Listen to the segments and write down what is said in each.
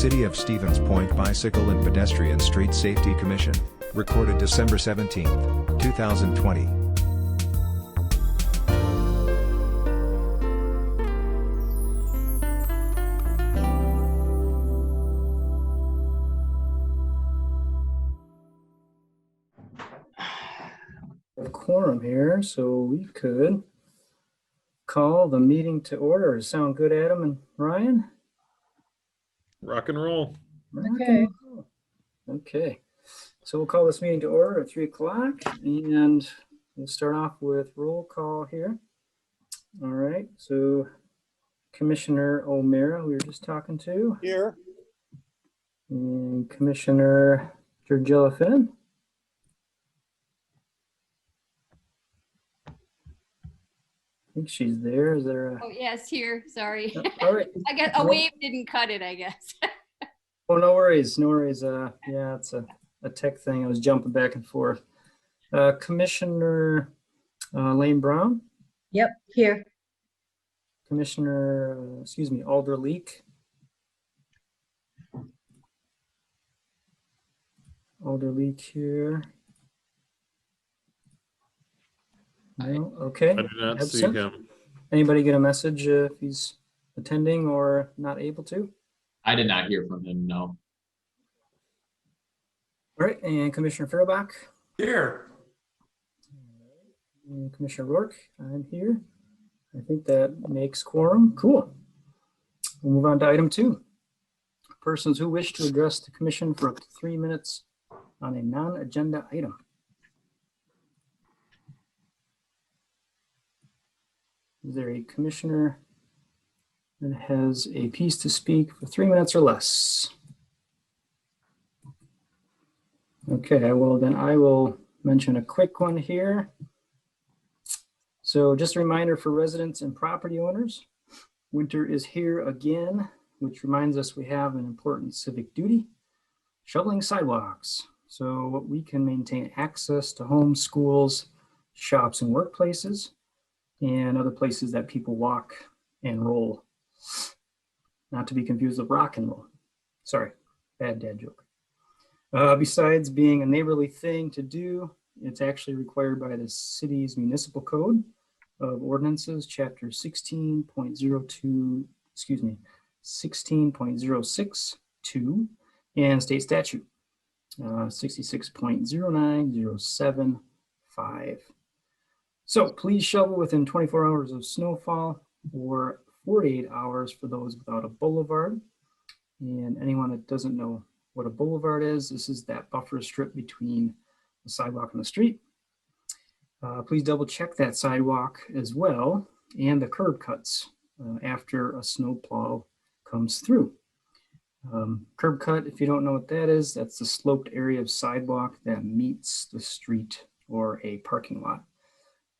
City of Stevens Point Bicycle and Pedestrian Street Safety Commission, recorded December 17, 2020. Quorum here, so we could call the meeting to order. Sound good, Adam and Ryan? Rock and roll. Okay. So we'll call this meeting to order at 3 o'clock, and we'll start off with roll call here. All right. So Commissioner O'Meara, we were just talking to. Here. And Commissioner Georgilla Finn. I think she's there. Is there a... Oh, yes, here. Sorry. All right. I guess a wave didn't cut it, I guess. Oh, no worries. No worries. Yeah, it's a tech thing. I was jumping back and forth. Commissioner Lane Brown. Yep, here. Commissioner, Alder Leek. Alder Leek here. No, okay. I did not see Absent. him. Anybody get a message if he's attending or not able to? I did not hear from him, no. All right, and Commissioner Farabach. Here. And Commissioner Rourke, I'm here. I think that makes quorum. Cool. We'll move on to item 2. Persons who wish to address the commission for up to 3 minutes on a non-agenda item. Is there a commissioner that has a piece to speak for 3 minutes or less? Okay, I will mention a quick one here. So just a reminder for residents and property owners, winter is here again, which reminds us we have an important civic duty, shoveling sidewalks, so we can maintain access to homes, schools, shops, and workplaces, and other places that people walk and roll. Not to be confused with rock and roll. Sorry, bad dad joke. Besides being a neighborly thing to do, it's actually required by the city's municipal code of ordinances, chapter 16.02, 16.062, and state statute, 66.09075. So please shovel within 24 hours of snowfall or 48 hours for those without a boulevard. And anyone that doesn't know what a boulevard is, this is that buffer strip between the sidewalk and the street. Please double check that sidewalk as well and the curb cuts after a snow plow comes through. Curb cut, if you don't know what that is, that's the sloped area of sidewalk that meets the street or a parking lot.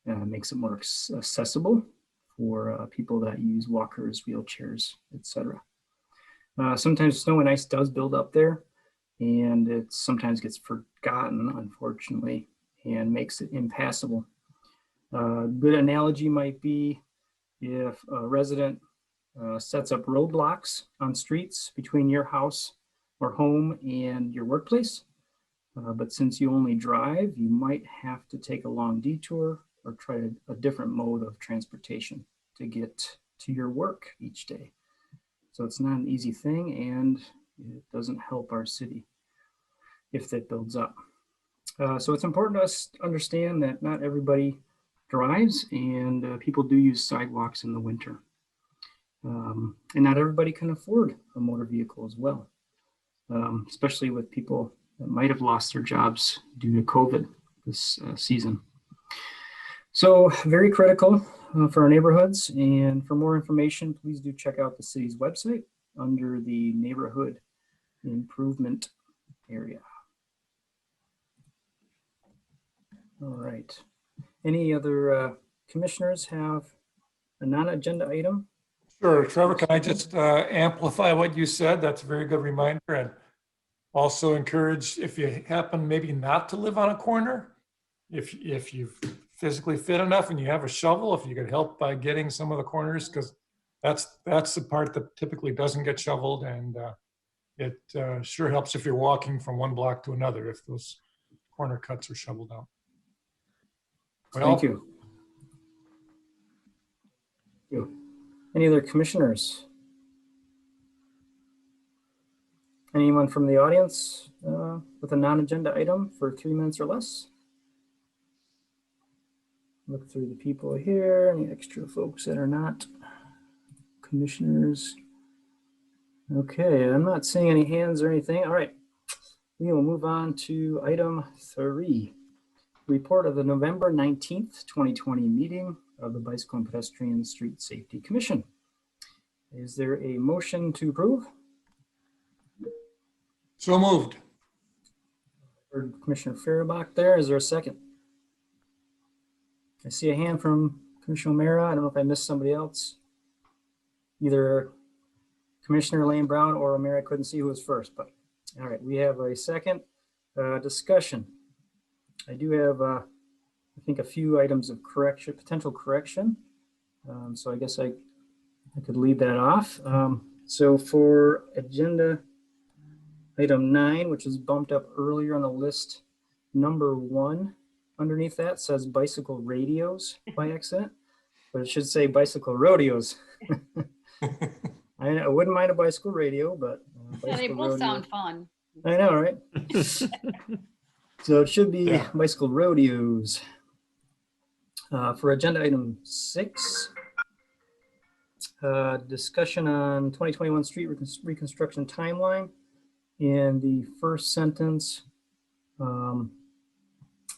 Makes it more accessible for people that use walkers, wheelchairs, etc. Sometimes snow and ice does build up there, and it sometimes gets forgotten, unfortunately, and makes it impassable. Good analogy might be if a resident sets up roadblocks on streets between your house or home and your workplace. But since you only drive, you might have to take a long detour or try a different mode of transportation to get to your work each day. So it's not an easy thing, and it doesn't help our city if that builds up. So it's important to us to understand that not everybody drives, and people do use sidewalks in the winter. And not everybody can afford a motor vehicle as well, especially with people that might have lost their jobs due to COVID this season. So very critical for our neighborhoods, and for more information, please do check out the city's website under the neighborhood improvement area. All right. Any other commissioners have a non-agenda item? Sure. Trevor, can I just amplify what you said? That's a very good reminder. And also encourage, if you happen maybe not to live on a corner, if you physically fit enough and you have a shovel, if you could help by getting some of the corners, because that's the part that typically doesn't get shoveled, and It sure helps if you're walking from one block to another, if those corner cuts are shoveled out. Well, Thank you. Thank you. Any other commissioners? Anyone from the audience with a non-agenda item for 3 minutes or less? Look through the people here, any extra folks that are not commissioners. Okay, I'm not seeing any hands or anything. All right, we will move on to item 3. Report of the November 19th, 2020 meeting of the Bicycle and Pedestrian Street Safety Commission. Is there a motion to approve? so moved. Heard Commissioner Fehrenbach there. Is there a second? I see a hand from Commissioner O'Meara. I don't know if I missed somebody else. Either Commissioner Lane Brown or O'Meara. I couldn't see who was first, but all right, we have a second discussion. I do have, I think, a few items of correction, potential correction. So I guess I could lead that off. So for agenda item 9, which was bumped up earlier on the list, number 1 underneath that says bicycle radios by accident, but it should say bicycle rodeos. I wouldn't mind a bicycle radio, but Yeah, they bicycle both rodeo. sound fun. I know, right? So it should be Yeah. bicycle rodeos. For agenda item 6, discussion on 2021 street reconstruction timeline. In the first sentence,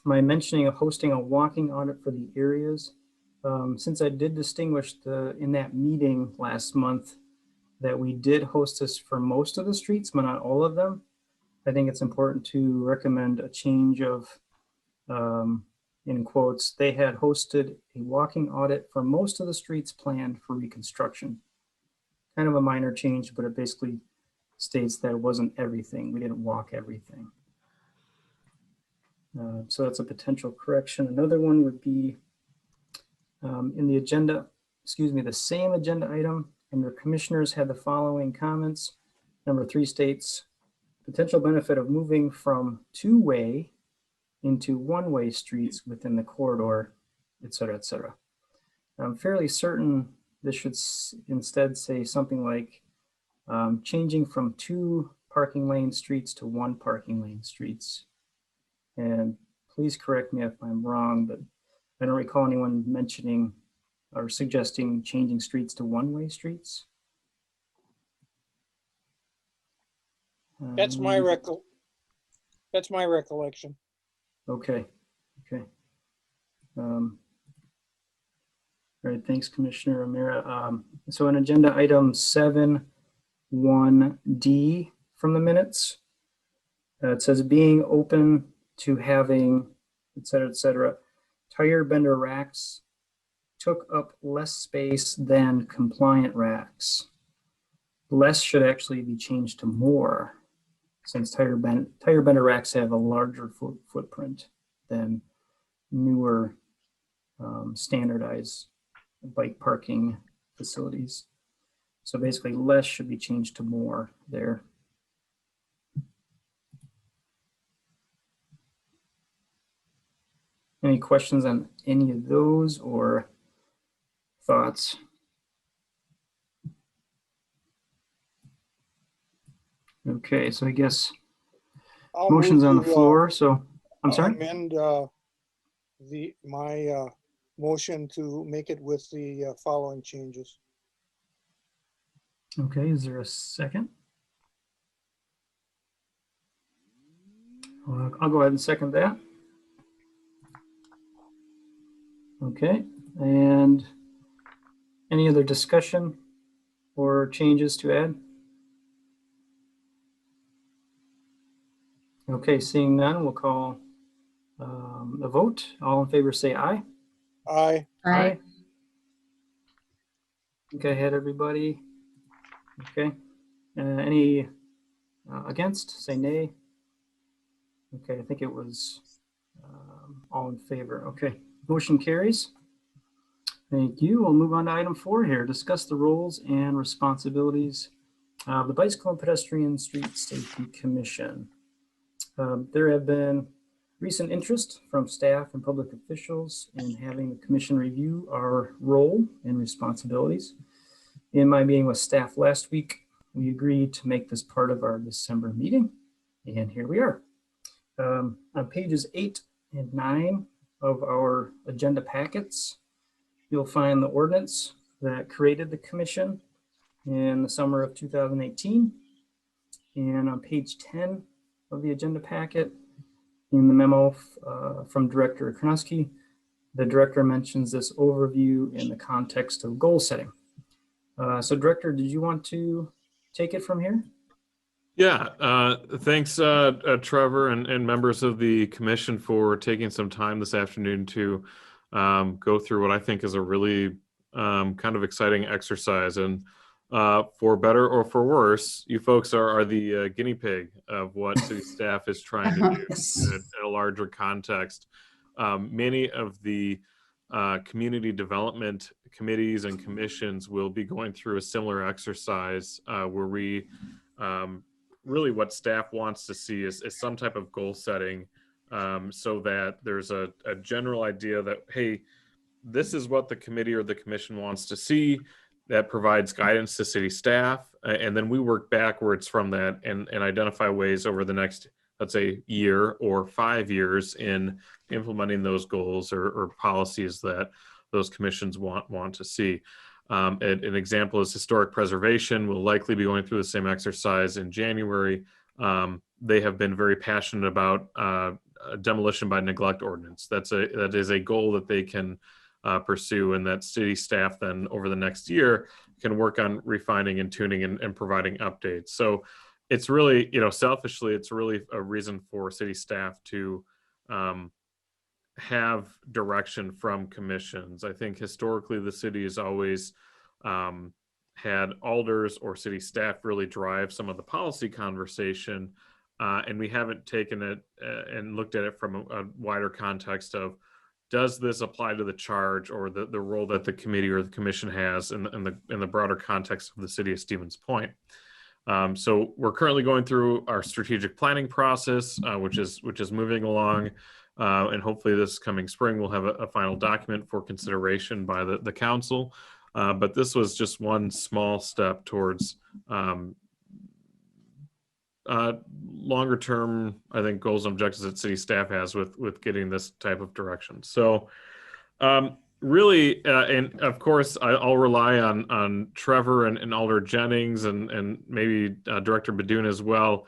my mentioning of hosting a walking audit for the areas. Since I did distinguish in that meeting last month that we did host this for most of the streets, but not all of them, I think it's important to recommend a change of, in quotes, they had hosted a walking audit for most of the streets planned for reconstruction. Kind of a minor change, but it basically states that it wasn't everything. We didn't walk everything. So that's a potential correction. Another one would be in the agenda, the same agenda item, and the commissioners had the following comments. Number 3 states, potential benefit of moving from 2-way into 1-way streets within the corridor, et cetera, et cetera. I'm fairly certain this should instead say something like changing from 2 parking lane streets to 1 parking lane streets. And please correct me if I'm wrong, but I don't recall anyone mentioning or suggesting changing streets to 1-way streets. That's my recollection. Okay. All right, thanks, Commissioner O'Meara. So in agenda item 7.1D from the minutes, it says being open to having, et cetera, tire bender racks took up less space than compliant racks. Less should actually be changed to more, since tire bender racks have a larger footprint than newer standardized bike parking facilities. So basically less should be changed to more there. Any questions on any of those or thoughts? Okay, so I guess I'll motion's move on the to, floor, so I'm sorry? Amend my motion to make it with the following changes. Okay, is there a second? I'll go ahead and second that. Okay, and any other discussion or changes to add? Okay, seeing none, we'll call a vote. All in favor say aye. Aye. Aye. I think I had everybody. Okay. Any against? Say nay. Okay, I think it was all in favor. Okay, motion carries. Thank you. We'll move on to item 4 here. Discuss the roles and responsibilities The Bicycle and Pedestrian Street Safety Commission. There have been recent interest from staff and public officials in having the commission review our role and responsibilities. In my meeting with staff last week, we agreed to make this part of our December meeting, and here we are. On pages 8 and 9 of our agenda packets, you'll find the ordinance that created the commission in the summer of 2018. And on page 10 of the agenda packet, in the memo from Director Karnowski, the director mentions this overview in the context of goal setting. So Director, did you want to take it from here? Yeah, thanks, Trevor and members of the commission for taking some time this afternoon to go through what I think is a really kind of exciting exercise. And for better or for worse, you folks are the guinea pig of what city staff is trying to do in a larger context. Many of the community development committees and commissions will be going through a similar exercise where we really what staff wants to see is some type of goal setting so that there's a general idea that, hey, this is what the committee or the commission wants to see. That provides guidance to city staff. And then we work backwards from that and identify ways over the next, let's say, year or 5 years in implementing those goals or policies that those commissions want to see. An example is historic preservation. We'll likely be going through the same exercise in January. They have been very passionate about demolition by neglect ordinance. That is a goal that they can pursue, and that city staff then over the next year can work on refining and tuning and providing updates. So it's really, selfishly, it's really a reason for city staff to have direction from commissions. I think historically the city has always had alders or city staff really drive some of the policy conversation, and we haven't taken it and looked at it from a wider context of, does this apply to the charge or the role that the committee or the commission has in the broader context of the city of Stevens Point? So we're currently going through our strategic planning process, which is moving along, and hopefully this coming spring we'll have a final document for consideration by the council. But this was just one small step towards longer term, I think, goals and objectives that city staff has with getting this type of direction. So really, and of course, I'll rely on Trevor and Alder Jennings and maybe Director Badun as well.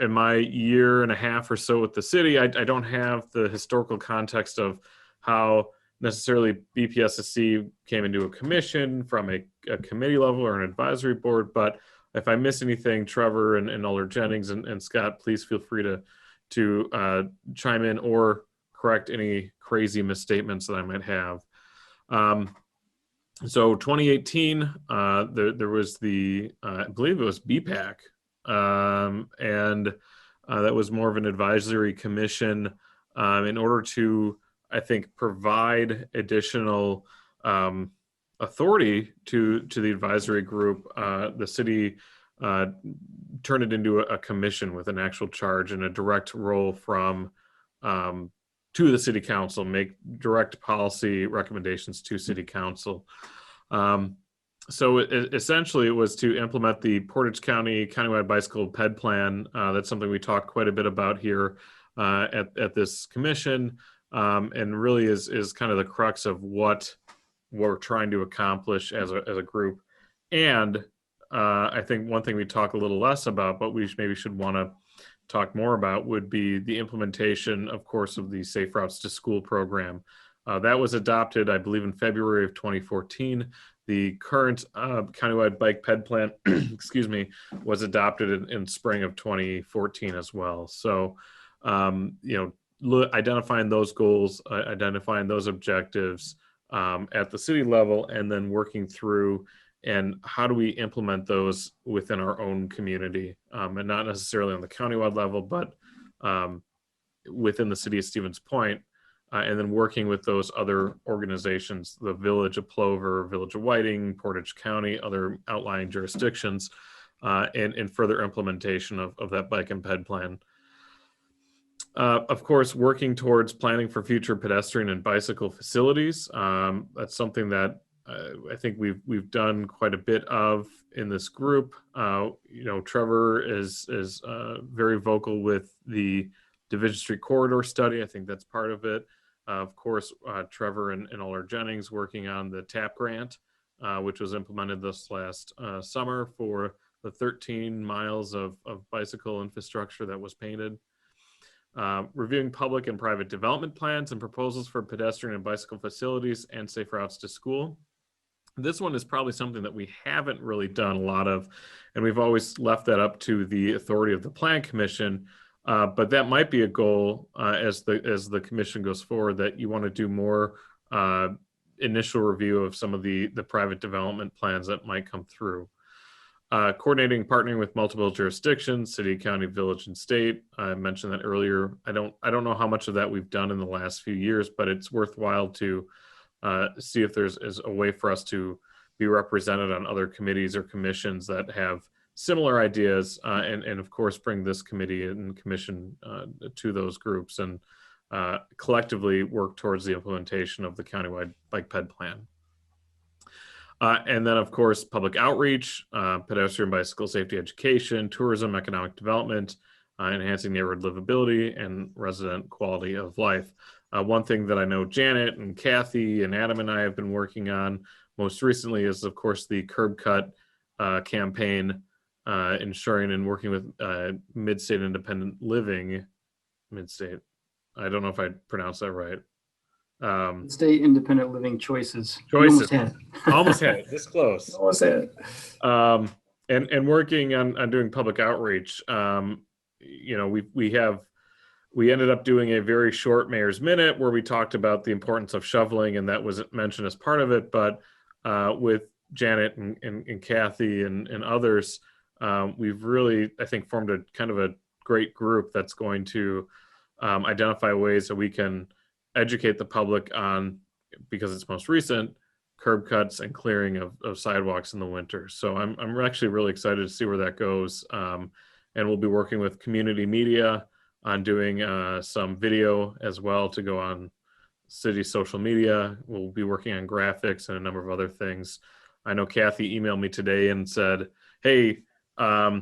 In my year and a half or so with the city, I don't have the historical context of how necessarily BPSSC came into a commission from a committee level or an advisory board, but if I miss anything, Trevor and Alder Jennings and Scott, please feel free to chime in or correct any crazy misstatements that I might have. So 2018, there was I believe it was BPAC, and that was more of an advisory commission in order to, I think, provide additional authority to the advisory group. The city turned it into a commission with an actual charge and a direct role from to the city council, make direct policy recommendations to city council. So essentially it was to implement the Portage County countywide bicycle ped plan. That's something we talked quite a bit about here at this commission, and really is kind of the crux of what we're trying to accomplish as a group. And I think one thing we talk a little less about, but we maybe should want to talk more about, would be the implementation, of course, of the Safe Routes to School program. That was adopted, I believe, in February of 2014. The current countywide bike ped plan, excuse me, was adopted in spring of 2014 as well. So, identifying those goals, identifying those objectives at the city level, and then working through and how do we implement those within our own community, and not necessarily on the countywide level, but within the city of Stevens Point, and then working with those other organizations, the Village of Plover, Village of Whiting, Portage County, other outlying jurisdictions, and further implementation of that bike and ped plan. Of course, working towards planning for future pedestrian and bicycle facilities. That's something that I think we've done quite a bit of in this group. Trevor is very vocal with the Division Street Corridor study. I think that's part of it. Of course, Trevor and Aller Jennings working on the TAP grant, which was implemented this last summer for the 13 miles of bicycle infrastructure that was painted. Reviewing public and private development plans and proposals for pedestrian and bicycle facilities and safe routes to school. This one is probably something that we haven't really done a lot of, and we've always left that up to the authority of the Plan Commission. But that might be a goal as the commission goes forward, that you want to do more initial review of some of the private development plans that might come through. Coordinating, partnering with multiple jurisdictions, city, county, village, and state. I mentioned that earlier. I don't know how much of that we've done in the last few years, but it's worthwhile to see if there's a way for us to be represented on other committees or commissions that have similar ideas, and of course bring this committee and commission to those groups and collectively work towards the implementation of the countywide bike ped plan. And then, of course, public outreach, pedestrian bicycle safety education, tourism, economic development, enhancing neighborhood livability, and resident quality of life. One thing that I know Janet and Kathy and Adam and I have been working on most recently is, of course, the curb cut campaign, ensuring and working with Mid-State Independent Living. Mid-State. I don't know if I pronounced that right. State Independent Living Choices. Choices. Almost had it. This close. Almost had it. And working on doing public outreach. We ended up doing a very short Mayor's Minute where we talked about the importance of shoveling, and that was mentioned as part of it. But with Janet and Kathy and others, we've really, I think, formed a kind of a great group that's going to identify ways that we can educate the public on, because it's most recent, curb cuts and clearing of sidewalks in the winter. So I'm actually really excited to see where that goes. And we'll be working with community media on doing some video as well to go on city social media. We'll be working on graphics and a number of other things. I know Kathy emailed me today and said, hey, I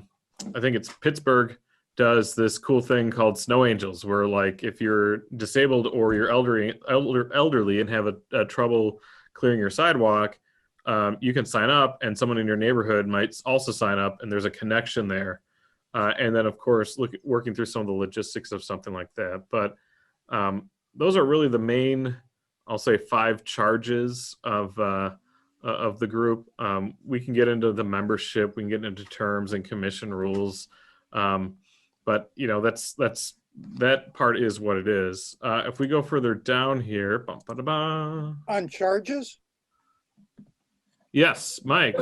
think it's Pittsburgh does this cool thing called Snow Angels, where like if you're disabled or you're elderly and have a trouble clearing your sidewalk, you can sign up, and someone in your neighborhood might also sign up, and there's a connection there. And then, of course, working through some of the logistics of something like that. But those are really the main, I'll say, 5 charges of the group. We can get into the membership, we can get into terms and commission rules. But that part is what it is. If we go further down here, On charges, yes, Mike.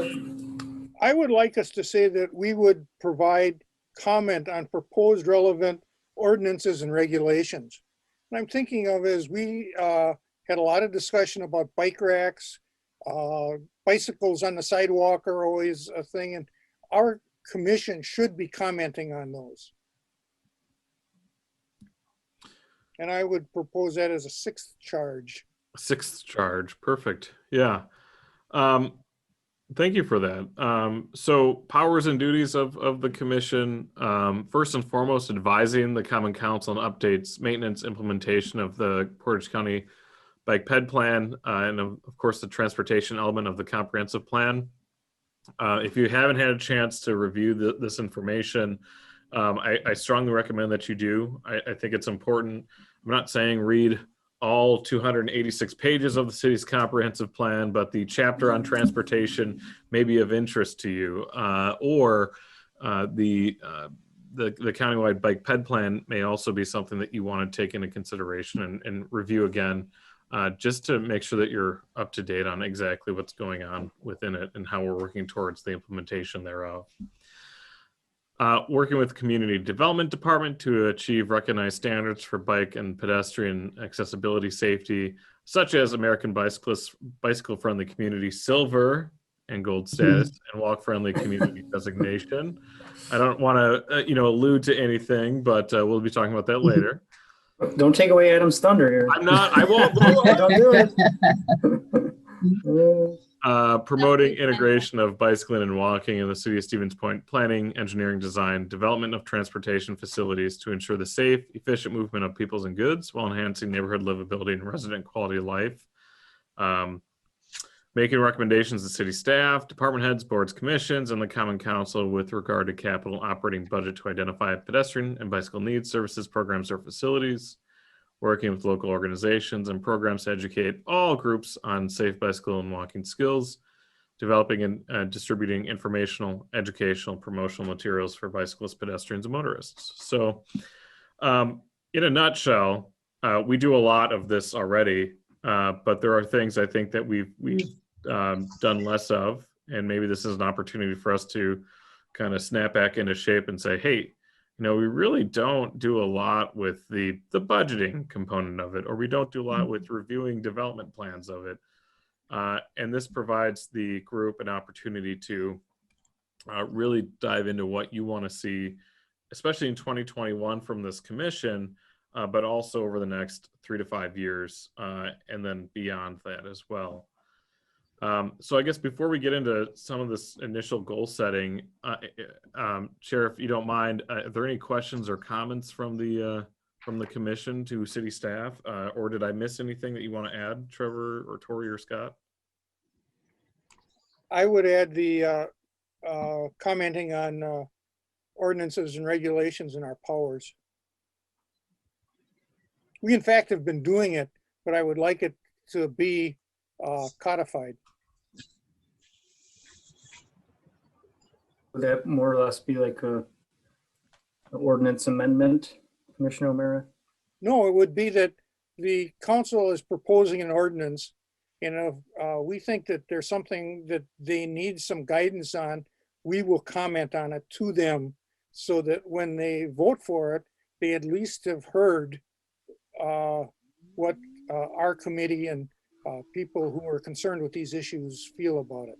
I would like us to say that we would provide comment on proposed relevant ordinances and regulations. And I'm thinking of as we had a lot of discussion about bike racks, bicycles on the sidewalk are always a thing, and our commission should be commenting on those. And I would propose that as a 6th charge. 6th charge, perfect. Yeah. Thank you for that. So powers and duties of the commission, first and foremost, advising the Common Council on updates, maintenance, implementation of the Portage County Bike Ped Plan, and of course the transportation element of the comprehensive plan. If you haven't had a chance to review this information, I strongly recommend that you do. I think it's important. I'm not saying read all 286 pages of the city's comprehensive plan, but the chapter on transportation may be of interest to you, or the countywide bike ped plan may also be something that you want to take into consideration and review again, just to make sure that you're up to date on exactly what's going on within it and how we're working towards the implementation thereof. Working with the Community Development Department to achieve recognized standards for bike and pedestrian accessibility safety, such as American Bicycle Friendly Community Silver and gold status and walk-friendly community designation. I don't want to, allude to anything, but we'll be talking about that later. Don't take away Adam's thunder here. I'm not. I won't. Go Don't do it. Promoting integration of bicycling and walking in the city of Stevens Point, planning, engineering, design, development of transportation facilities to ensure the safe, efficient movement of peoples and goods while enhancing neighborhood livability and resident quality of life. Making recommendations to city staff, department heads, boards, commissions, and the Common Council with regard to capital operating budget to identify pedestrian and bicycle needs, services, programs, or facilities. Working with local organizations and programs to educate all groups on safe bicycle and walking skills, developing and distributing informational, educational, promotional materials for bicyclists, pedestrians, and motorists. So in a nutshell, we do a lot of this already, but there are things I think that we've done less of, and maybe this is an opportunity for us to kind of snap back into shape and say, hey, we really don't do a lot with the budgeting component of it, or we don't do a lot with reviewing development plans of it. And this provides the group an opportunity to really dive into what you want to see, especially in 2021 from this commission, but also over the next 3 to 5 years, and then beyond that as well. So I guess before we get into some of this initial goal setting, Chair, if you don't mind, are there any questions or comments from the commission to city staff, or did I miss anything that you want to add, Trevor or Tori or Scott? I would add the commenting on ordinances and regulations in our powers. We in fact have been doing it, but I would like it to be codified. Would that more or less be like an ordinance amendment, Commissioner O'Mara? No, it would be that the council is proposing an ordinance, and if we think that there's something that they need some guidance on, we will comment on it to them so that when they vote for it, they at least have heard what our committee and people who are concerned with these issues feel about it.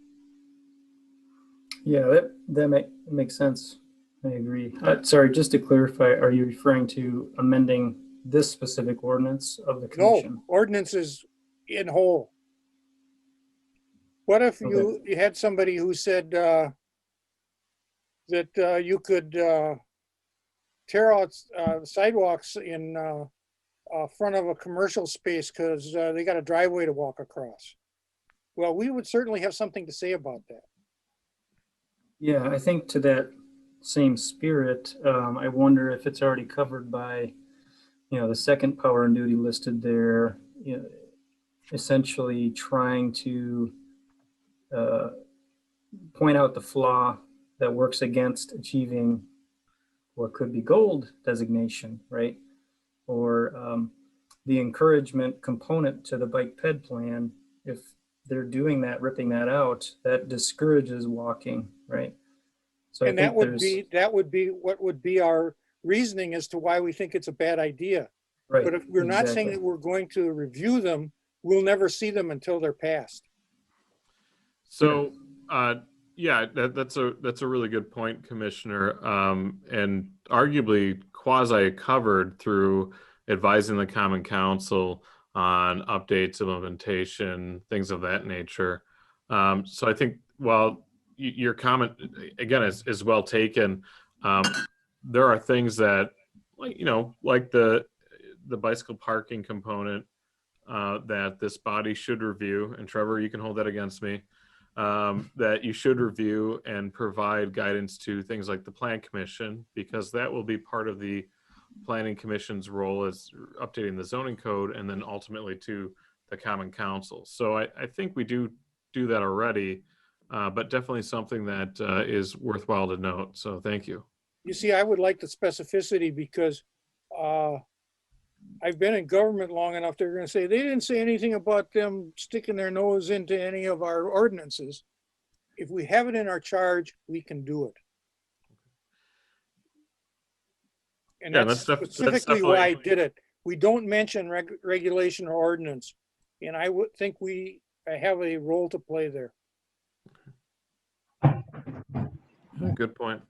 Yeah, that makes sense. I agree. Sorry, just to clarify, are you referring to amending this specific ordinance of the commission? No, ordinances in whole. What if you had somebody who said that you could tear out sidewalks in front of a commercial space because they got a driveway to walk across? Well, we would certainly have something to say about that. Yeah, I think to that same spirit, I wonder if it's already covered by, the second power and duty listed there, essentially trying to point out the flaw that works against achieving what could be gold designation, right? Or the encouragement component to the Bikepad plan, if they're doing that, ripping that out, that discourages walking, right? So and that would be what would be our reasoning as to why we think it's a bad idea. Right. But if we're not saying that we're going to review them, we'll never see them until they're passed. So, yeah, that's a really good point, Commissioner, and arguably quasi covered through advising the Common Council on updates, implementation, things of that nature. So I think while your comment again is well taken, there are things that like the bicycle parking component that this body should review, and Trevor, you can hold that against me, that you should review and provide guidance to things like the Plan Commission, because that will be part of the Planning Commission's role as updating the zoning code, and then ultimately to the Common Council. So I think we do that already, but definitely something that is worthwhile to note. So thank you. You see, I would like the specificity because I've been in government long enough. They're going to say they didn't say anything about them sticking their nose into any of our ordinances. If we have it in our charge, we can do it. And yeah, that's specifically why I did it. We don't mention regulation or ordinance. And I would think I have a role to play there. Good point.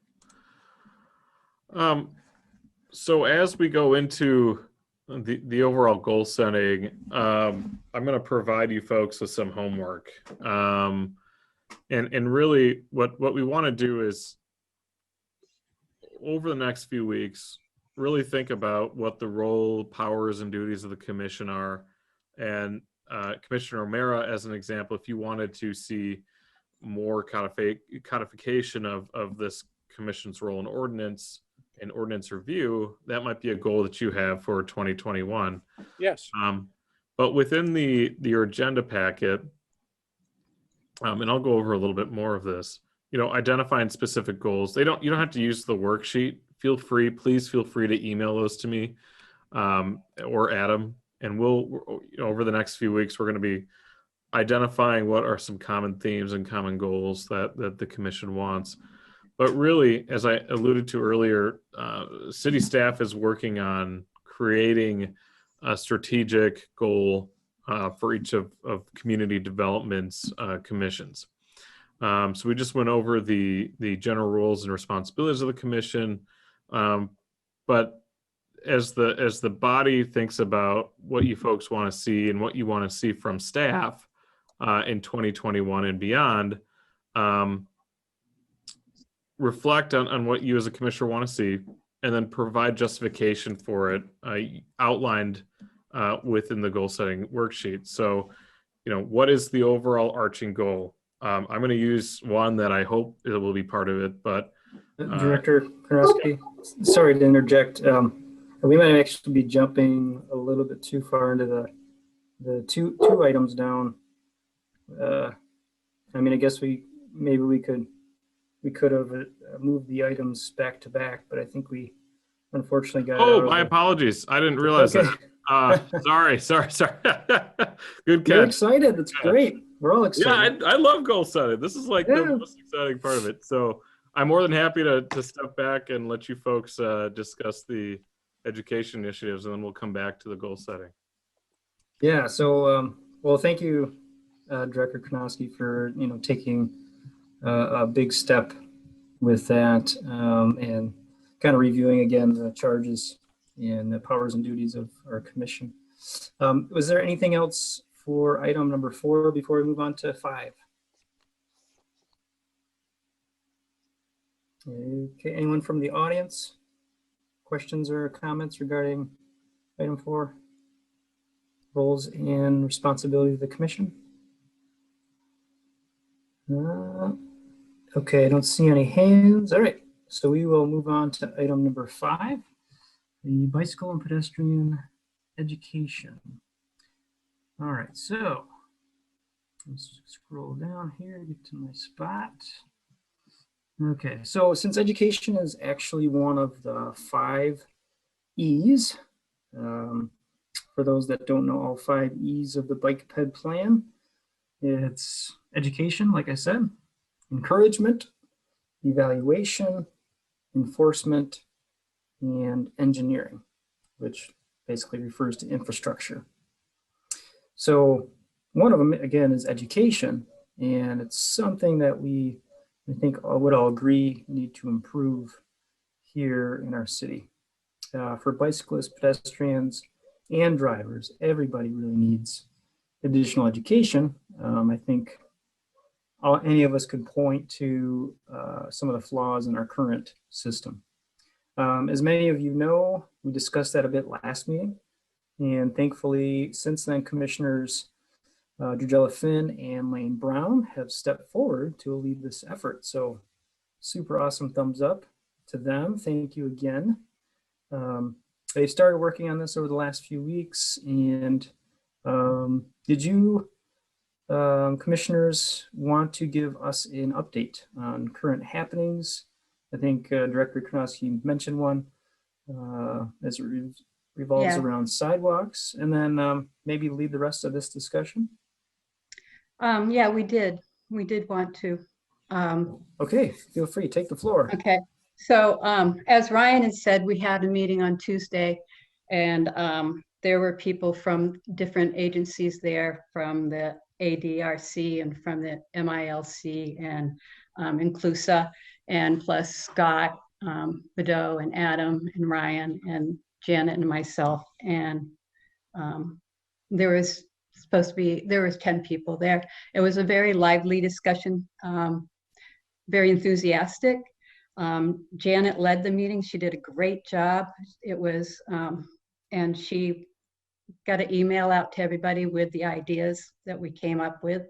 So as we go into the overall goal setting, I'm going to provide you folks with some homework. And really what we want to do is over the next few weeks, really think about what the role, powers, and duties of the commission are. And Commissioner O'Mara, as an example, if you wanted to see more codification of this commission's role in ordinance review, that might be a goal that you have for 2021. Yes. But within your agenda packet, and I'll go over a little bit more of this, identifying specific goals. You don't have to use the worksheet. Please feel free to email those to me or Adam. And we'll, over the next few weeks, we're going to be identifying what are some common themes and common goals that the commission wants. But really, as I alluded to earlier, city staff is working on creating a strategic goal for each of community development's commissions. So we just went over the general roles and responsibilities of the commission, but as the body thinks about what you folks want to see and what you want to see from staff in 2021 and beyond, reflect on what you as a commissioner want to see, and then provide justification for it outlined within the goal setting worksheet. So, what is the overall arching goal? I'm going to use one that I hope it will be part of it, but Director Karnowski, sorry to interject. We might actually be jumping a little bit too far into the two items down. I guess we could have moved the items back to back, but I think we unfortunately got. Oh, my apologies. I didn't realize that. Sorry. Good catch. You're excited. That's great. We're all excited. Yeah, I love goal setting. This is like the most exciting part of it. So I'm more than happy to step back and let you folks discuss the education initiatives, and then we'll come back to the goal setting. Yeah. So, well, thank you, Director Karnowski, for taking a big step with that and kind of reviewing again the charges and the powers and duties of our commission. Was there anything else for item number 4 before we move on to 5? Okay, anyone from the audience? Questions or comments regarding item 4? Roles and responsibilities of the commission? Okay, I don't see any hands. All right, so we will move on to item number 5, the bicycle and pedestrian education. All right, so let's scroll down here, get to my spot. Okay, so since education is actually one of the 5 E's, for those that don't know all 5 E's of the Bikepad plan, it's education, like I said, encouragement, evaluation, enforcement, and engineering, which basically refers to infrastructure. So one of them, again, is education, and it's something that I think would all agree need to improve here in our city. For bicyclists, pedestrians, and drivers, everybody really needs additional education. I think any of us could point to some of the flaws in our current system. As many of you know, we discussed that a bit last meeting, and thankfully, since then, Commissioners Drugella Finn and Lane Brown have stepped forward to lead this effort. So super awesome thumbs up to them. Thank you again. They started working on this over the last few weeks, and did you commissioners want to give us an update on current happenings? I think Director Karnowski mentioned one as it revolves around sidewalks, and then maybe lead the rest of this discussion. Yeah, we did. We did want to. Okay, feel free, take the floor. Okay, so as Ryan has said, we had a meeting on Tuesday, and there were people from different agencies there, from the ADRC and from the MILC and Inclusa. and plus Scott, Bedeau, and Adam, and Ryan, and Janet, and myself. And there was 10 people there. It was a very lively discussion, very enthusiastic. Janet led the meeting. She did a great job. It was, and she got an email out to everybody with the ideas that we came up with.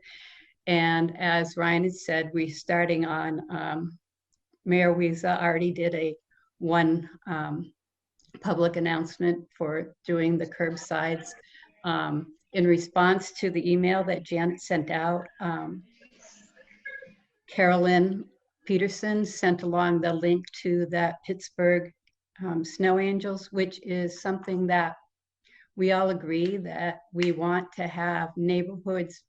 And as Ryan had said, we're starting on, Mayor Wiesa already did one public announcement for doing the curbsides. In response to the email that Janet sent out, Carolyn Peterson sent along the link to that Pittsburgh Snow Angels, which is something that we all agree that we want to have neighborhoods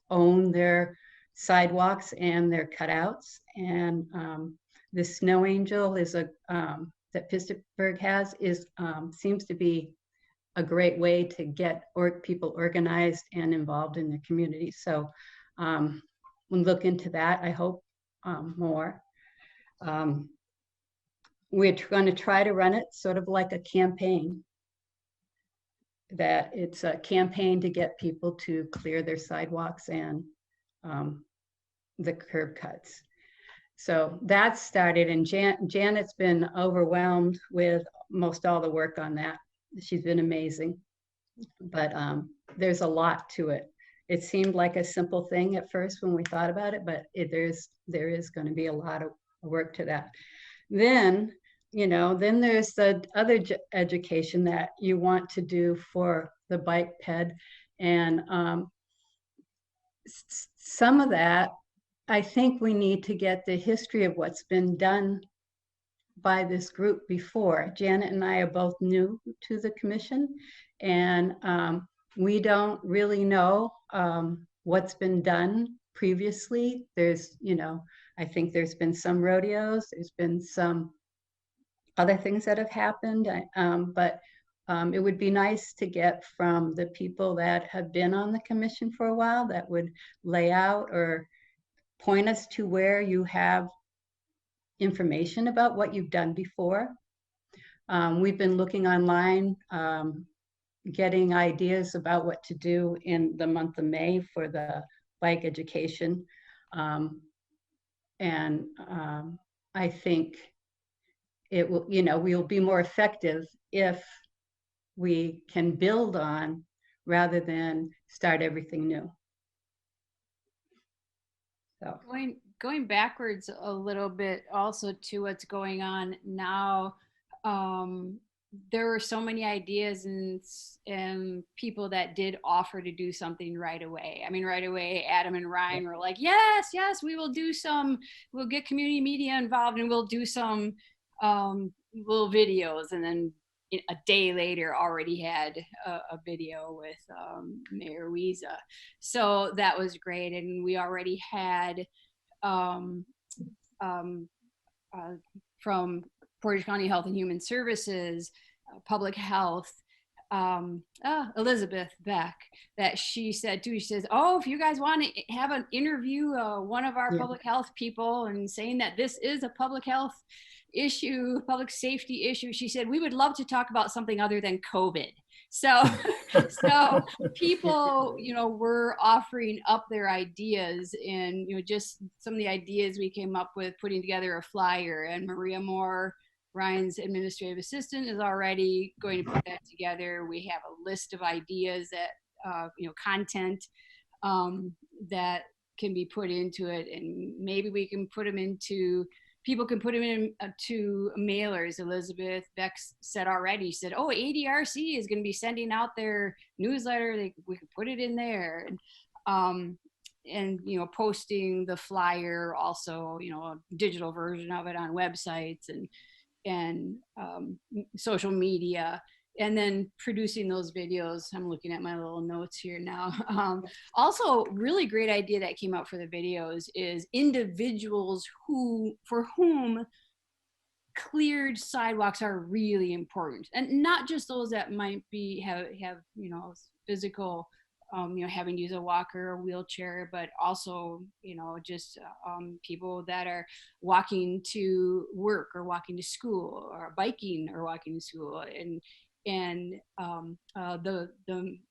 own their sidewalks and their cutouts. And the Snow Angel is that Pittsburgh has seems to be a great way to get people organized and involved in the community. So we'll look into that, I hope, more. We're going to try to run it sort of like a campaign, that it's a campaign to get people to clear their sidewalks and the curb cuts. So that started, and Janet's been overwhelmed with most all the work on that. She's been amazing, but there's a lot to it. It seemed like a simple thing at first when we thought about it, but there is going to be a lot of work to that. Then, then there's the other education that you want to do for the Bikepad, and some of that, I think we need to get the history of what's been done by this group before. Janet and I are both new to the commission, and we don't really know what's been done previously. There's, I think there's been some rodeos, there's been some other things that have happened, but it would be nice to get from the people that have been on the commission for a while that would lay out or point us to where you have information about what you've done before. We've been looking online, getting ideas about what to do in the month of May for the bike education. And I think it will, we'll be more effective if we can build on rather than start everything new. So going backwards a little bit also to what's going on now, there were so many ideas and people that did offer to do something right away. I mean, right away, Adam and Ryan were like, yes, we will do we'll get community media involved and we'll do some little videos. And then a day later already had a video with Mayor Wiesa. So that was great. And we already had from Portage County Health and Human Services, Public Health, Elizabeth Beck, that she said too, she says, oh, if you guys want to have an interview, one of our public health people, and saying that this is a public health issue, public safety issue, she said, we would love to talk about something other than COVID. So people, were offering up their ideas, and, just some of the ideas we came up with, putting together a flyer, and Maria Moore, Ryan's administrative assistant, is already going to put that together. We have a list of ideas that, content that can be put into it, and maybe we can put them into, people can put them in to mailers. Elizabeth Beck said already, she said, oh, ADRC is going to be sending out their newsletter. We could put it in there. And posting the flyer, also, a digital version of it on websites and social media, and then producing those videos. I'm looking at my little notes here now. Also, really great idea that came out for the videos is individuals for whom cleared sidewalks are really important, and not just those that might have physical having to use a walker or wheelchair, but also, just people that are walking to work or walking to school or biking or walking to school, and the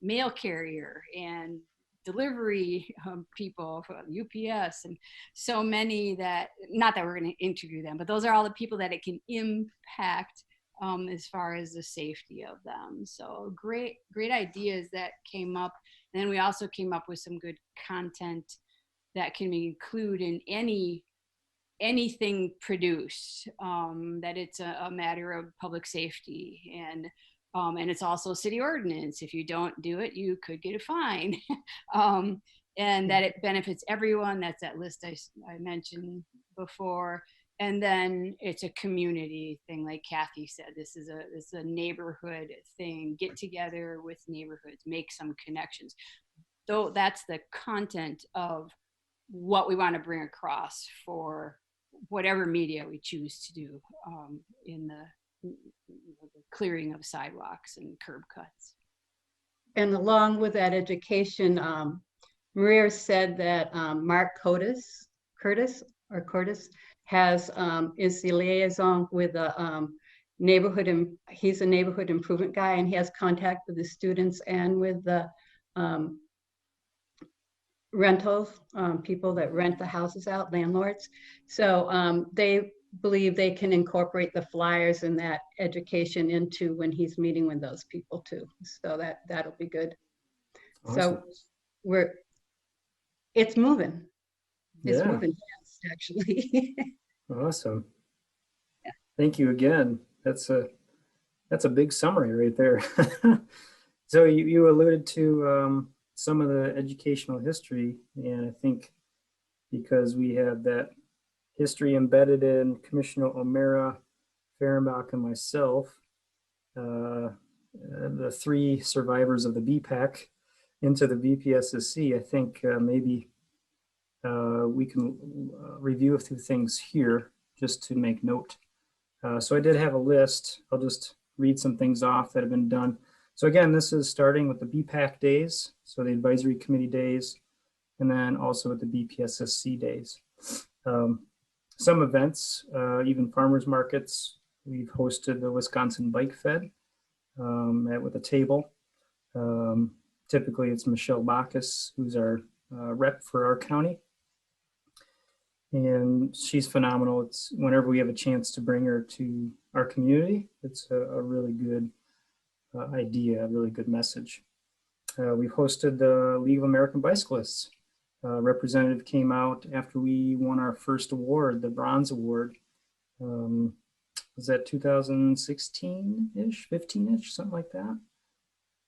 mail carrier and delivery people from UPS, and so many that, not that we're going to interview them, but those are all the people that it can impact as far as the safety of them. So great ideas that came up. And then we also came up with some good content that can be included in anything produced, that it's a matter of public safety, and it's also city ordinance. If you don't do it, you could get a fine. And that it benefits everyone. That's that list I mentioned before. And then it's a community thing, like Kathy said. This is a neighborhood thing. Get together with neighborhoods, make some connections. Though that's the content of what we want to bring across for whatever media we choose to do in the clearing of sidewalks and curb cuts. And along with that education, Maria said that Mark Curtis has is the liaison with the neighborhood, and he's a neighborhood improvement guy, and he has contact with the students and with the rentals, people that rent the houses out, landlords. So they believe they can incorporate the flyers and that education into when he's meeting with those people too. So that'll be good. Awesome. So it's moving. It's Yeah. moving fast, actually. Awesome. Yeah. Thank you again. That's a big summary right there. So you alluded to some of the educational history, and I think because we have that history embedded in Commissioner O'Mara, Fehrenbach, and myself, the three survivors of the BPAC into the BPSSC, I think maybe we can review a few things here just to make note. So I did have a list. I'll just read some things off that have been done. So again, this is starting with the BPAC days, so the advisory committee days, and then also with the BPSSC days. Some events, even farmers markets. We've hosted the Wisconsin Bike Fed with a table. Typically it's Michelle Bacchus, who's our rep for our county. And she's phenomenal. It's whenever we have a chance to bring her to our community, it's a really good idea, a really good message. We've hosted the League of American Bicyclists. Representative came out after we won our first award, the Bronze Award. Was that 2016-ish, 15-ish, something like that?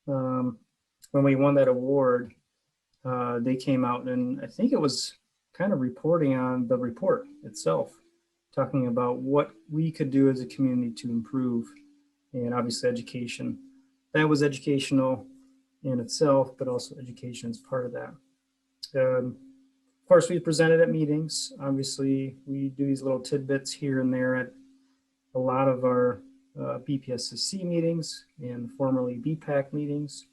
When we won that award, they came out, and I think it was kind of reporting on the report itself, talking about what we could do as a community to improve, and obviously education. That was educational in itself, but also education is part of that. Of course, we presented at meetings. Obviously, we do these little tidbits here and there at a lot of our BPSSC meetings and formerly BPAC meetings.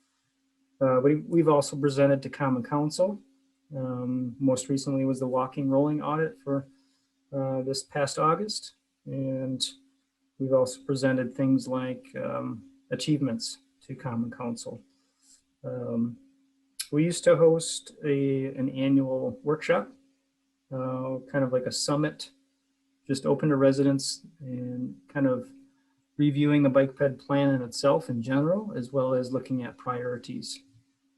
But we've also presented to Common Council. Most recently was the walking rolling audit for this past August. And we've also presented things like achievements to Common Council. We used to host an annual workshop, kind of like a summit, just open to residents and kind of reviewing the Bikepad plan in itself in general, as well as looking at priorities.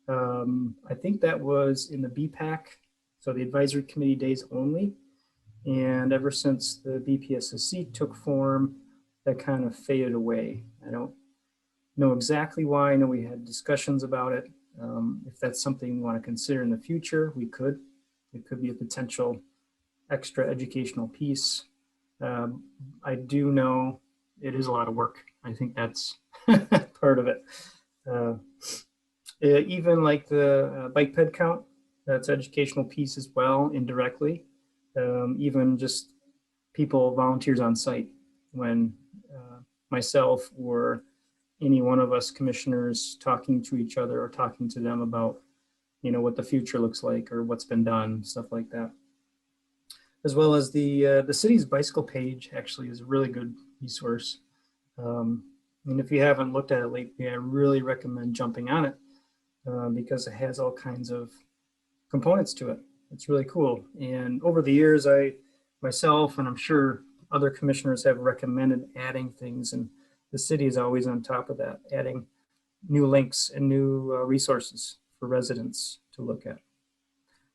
I think that was in the BPAC, so the advisory committee days only. And ever since the BPSSC took form, that kind of faded away. I don't know exactly why. I know we had discussions about it. If that's something we want to consider in the future, we could. It could be a potential extra educational piece. I do know it is a lot of work. I think that's part of it. Even like the bikeped count, that's educational piece as well, indirectly. Even just people, volunteers on site, when myself or any one of us commissioners talking to each other or talking to them about what the future looks like or what's been done, stuff like that. As well as the city's bicycle page actually is a really good resource. And if you haven't looked at it lately, I really recommend jumping on it because it has all kinds of components to it. It's really cool. And over the years, I myself, and I'm sure other commissioners have recommended adding things, and the city is always on top of that, adding new links and new resources for residents to look at.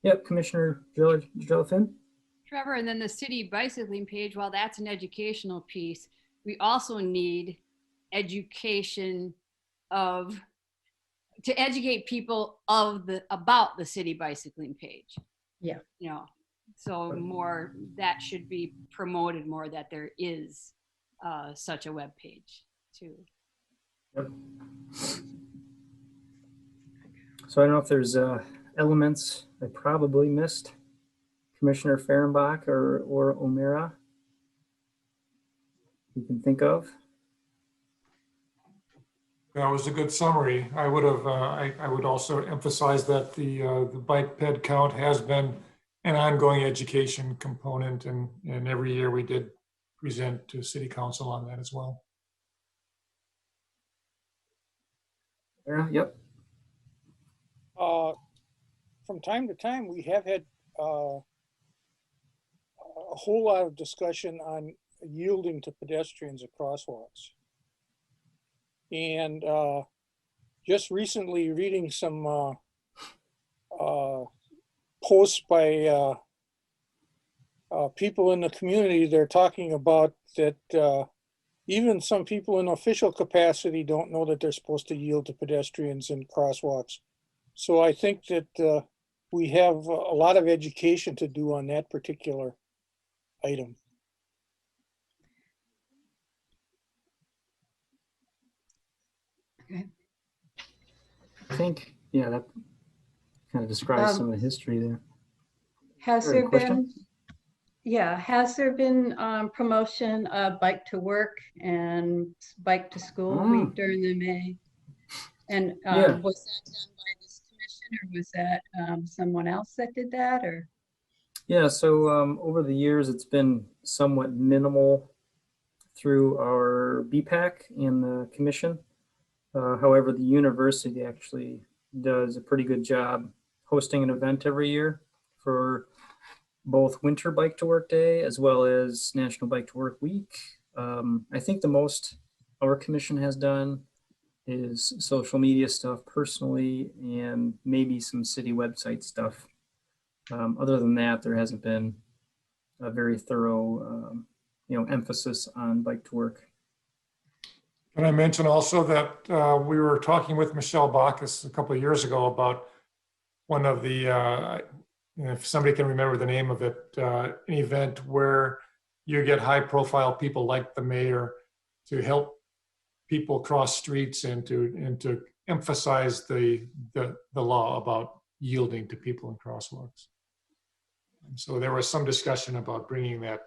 Yep, Commissioner Jellyfin? Trevor, and then the city bicycling page, while that's an educational piece, we also need education to educate people about the city bicycling page. Yeah. So more that should be promoted more, that there is such a web page too. Yep. So I don't know if there's elements I probably missed. Commissioner Fehrenbach or O'Meara you can think of? That was a good summary. I would have. I would also emphasize that the bikeped count has been an ongoing education component, and every year we did present to City Council on that as well. Yep. From time to time, we have had a whole lot of discussion on yielding to pedestrians at crosswalks. And just recently reading some posts by people in the community, they're talking about that even some people in official capacity don't know that they're supposed to yield to pedestrians in crosswalks. So I think that we have a lot of education to do on that particular item. Okay. I think, yeah, that kind of describes some of the history there. Has Any there question? been, yeah, has there been promotion of bike to work and bike to school week during the May? And Yeah. was that done by this commission, or was that someone else that did that, or? Yeah, so over the years, it's been somewhat minimal through our BPAC and the commission. However, the university actually does a pretty good job hosting an event every year for both Winter Bike to Work Day as well as National Bike to Work Week. I think the most our commission has done is social media stuff personally and maybe some city website stuff. Other than that, there hasn't been a very thorough emphasis on bike to work. Can I mention also that we were talking with Michelle Bacchus a couple of years ago about one of the, if somebody can remember the name of it, an event where you get high profile people like the mayor to help people cross streets and to emphasize the law about yielding to people in crosswalks. And so there was some discussion about bringing that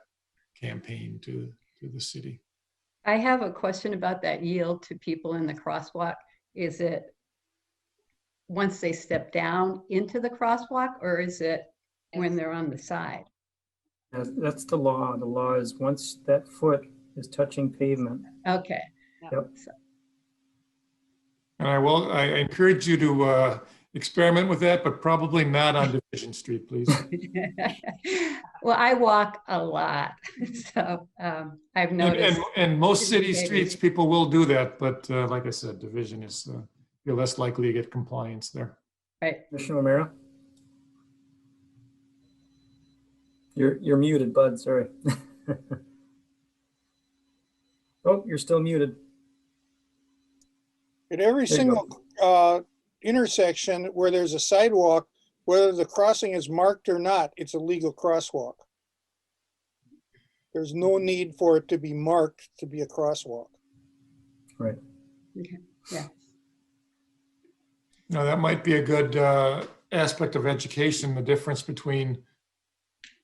campaign to the city. I have a question about that yield to people in the crosswalk. Is it once they step down into the crosswalk, or is it when they're on the side? That's the law. The law is once that foot is touching pavement. Okay. Yep. And I encourage you to experiment with that, but probably not on Division Street, please. Well, I walk a lot, so I've noticed. And most city streets, people will do that, but like I said, Division is, you're less likely to get compliance there. Right. Commissioner O'Meara? You're muted, bud, sorry. Oh, you're still muted. At every There you single intersection where there's a sidewalk, whether the crossing is marked or not, it's a legal crosswalk. There's no need for it to be marked to be a crosswalk. Right. Okay. Yeah. Now, that might be a good aspect of education, the difference between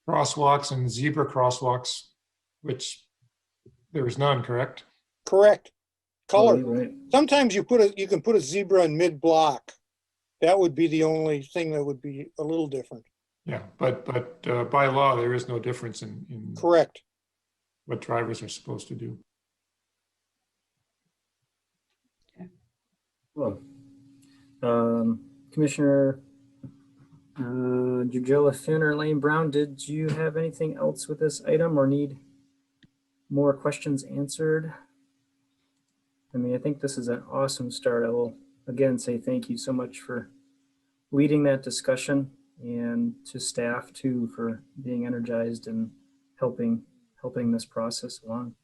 crosswalks and zebra crosswalks, which there is none, correct? Correct. Color. Right. Sometimes you can put a zebra in mid-block, That would be the only thing that would be a little different. Yeah, but by law, there is no difference in Correct. what drivers are supposed to do. Well, Commissioner Jujella Finn or Lane Brown, did you have anything else with this item or need more questions answered? I mean, I think this is an awesome start. I will again say thank you so much for leading that discussion, and to staff too for being energized and helping this process along.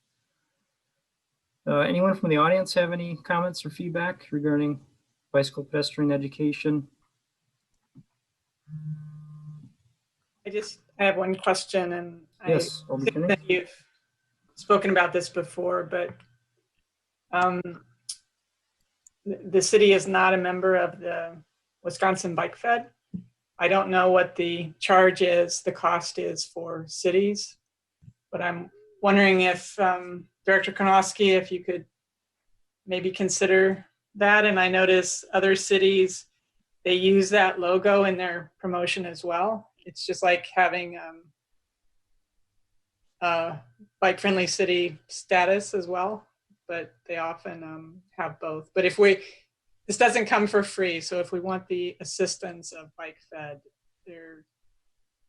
Anyone from the audience have any comments or feedback regarding bicycle pedestrian education? I have one question, and Yes, I think that you've spoken about this before, but the city is not a member of the Wisconsin Bikepad. I don't know what the charge is, the cost is for cities, but I'm wondering if Director Konowski, if you could maybe consider that. And I notice other cities, they use that logo in their promotion as well. It's just like having bike friendly city status as well, but they often have both. But this doesn't come for free. So if we want the assistance of Bikepad, there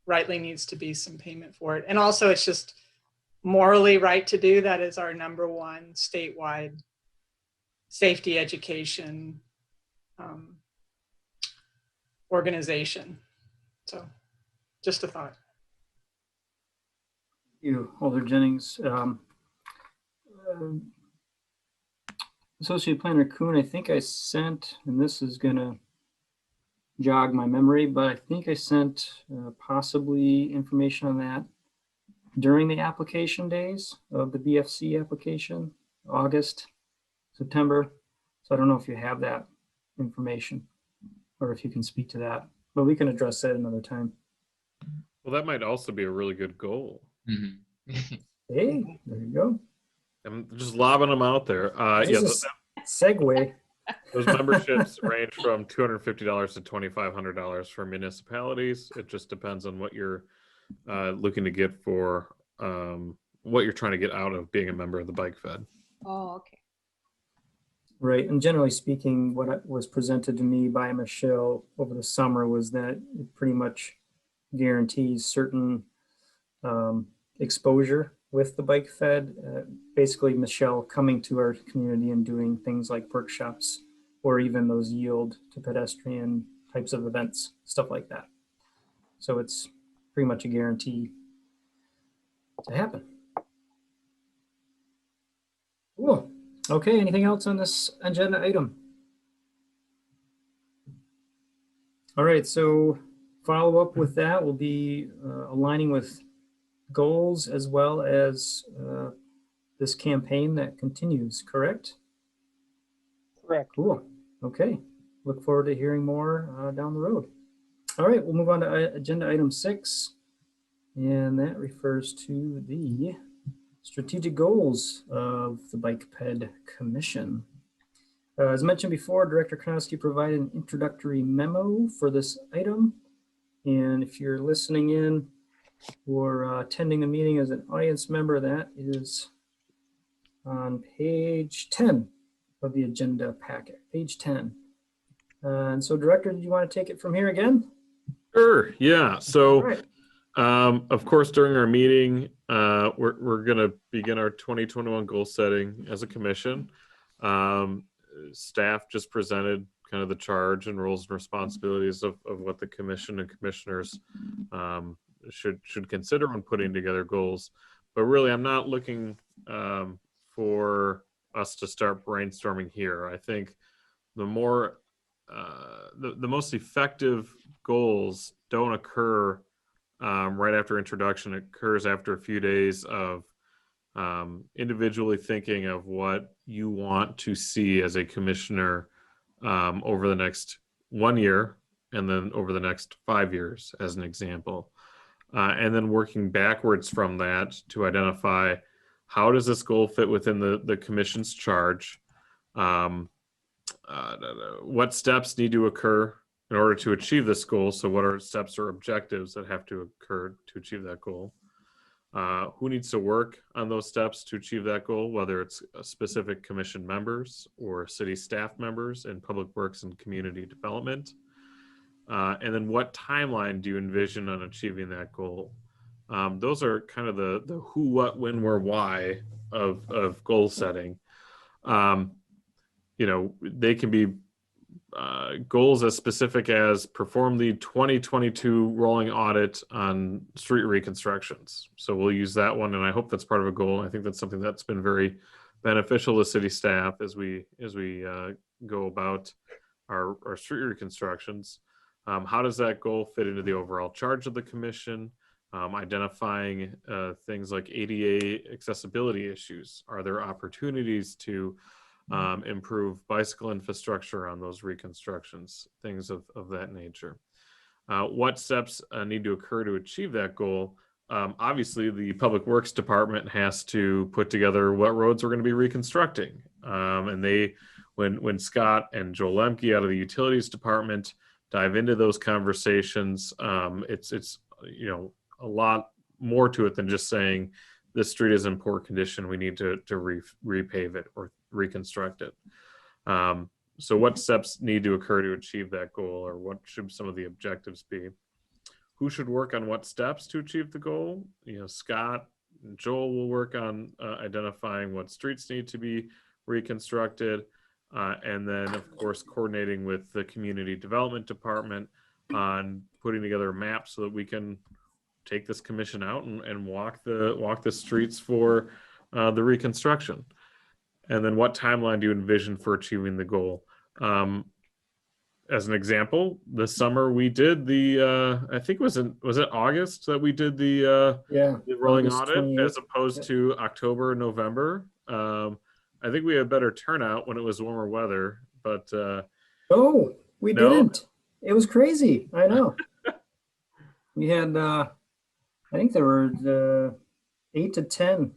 rightly needs to be some payment for it. And also it's just morally right to do. That is our #1 statewide safety education organization. So just a thought. You, Alder Jennings. Associate Planner Kuhn, I think I sent, and this is gonna jog my memory, but I think I sent possibly information on that during the application days of the BFC application, August, September. So I don't know if you have that information or if you can speak to that, but we can address that another time. Well, that might also be a really good goal. Hey, there you go. I'm just lobbing them out there. This is a segue. Those memberships range from $250 to $2,500 for municipalities. It just depends on what you're looking to get for what you're trying to get out of being a member of the Bikepad. Oh, okay. Right, and generally speaking, what was presented to me by Michelle over the summer was that it pretty much guarantees certain exposure with the Bikepad. Basically, Michelle coming to our community and doing things like workshops or even those yield to pedestrian types of events, stuff like that. So it's pretty much a guarantee to happen. Cool. Okay, anything else on this agenda item? All right, so follow up with that will be aligning with goals as well as this campaign that continues, correct? Correct. Cool. Okay. Look forward to hearing more down the road. All right, we'll move on to agenda item 6, and that refers to the strategic goals of the Bikepad Commission. As mentioned before, Director Konowski provided an introductory memo for this item. And if you're listening in or attending the meeting as an audience member, that is on page 10 of the agenda packet, page 10. And so, Director, did you want to take it from here again? Sure, yeah. So, All right. of course, during our meeting, we're going to begin our 2021 goal setting as a commission. Staff just presented kind of the charge and roles and responsibilities of what the commission and commissioners should consider when putting together goals. But really, I'm not looking for us to start brainstorming here. I think the most effective goals don't occur right after introduction. It occurs after a few days of individually thinking of what you want to see as a commissioner over the next 1 year and then over the next 5 years, as an example. And then working backwards from that to identify how does this goal fit within the commission's charge? What steps need to occur in order to achieve this goal. So what are steps or objectives that have to occur to achieve that goal? Who needs to work on those steps to achieve that goal, whether it's specific commission members or city staff members in public works and community development? And then what timeline do you envision on achieving that goal? Those are kind of the who, what, when, where, why of goal setting. They can be goals as specific as perform the 2022 rolling audit on street reconstructions. So we'll use that one, and I hope that's part of a goal. I think that's something that's been very beneficial to city staff as we go about our street reconstructions. How does that goal fit into the overall charge of the commission? Identifying things like ADA accessibility issues. Are there opportunities to improve bicycle infrastructure on those reconstructions, things of that nature? What steps need to occur to achieve that goal? Obviously, the Public Works Department has to put together what roads we're going to be reconstructing. And when Scott and Joel Lemke out of the Utilities Department dive into those conversations, it's a lot more to it than just saying this street is in poor condition, we need to repave it or reconstruct it. So what steps need to occur to achieve that goal, or what should some of the objectives be? Who should work on what steps to achieve the goal? Scott and Joel will work on identifying what streets need to be reconstructed, and then of course coordinating with the Community Development Department on putting together a map so that we can take this commission out and walk the streets for the reconstruction. And then what timeline do you envision for achieving the goal? As an example, this summer we did the I think was it August that we did the rolling August audit 28th. as opposed to October, November. I think we had better turnout when it was warmer weather, but Oh, we No? didn't. It was crazy. I know. We had, I think there were 8 to 10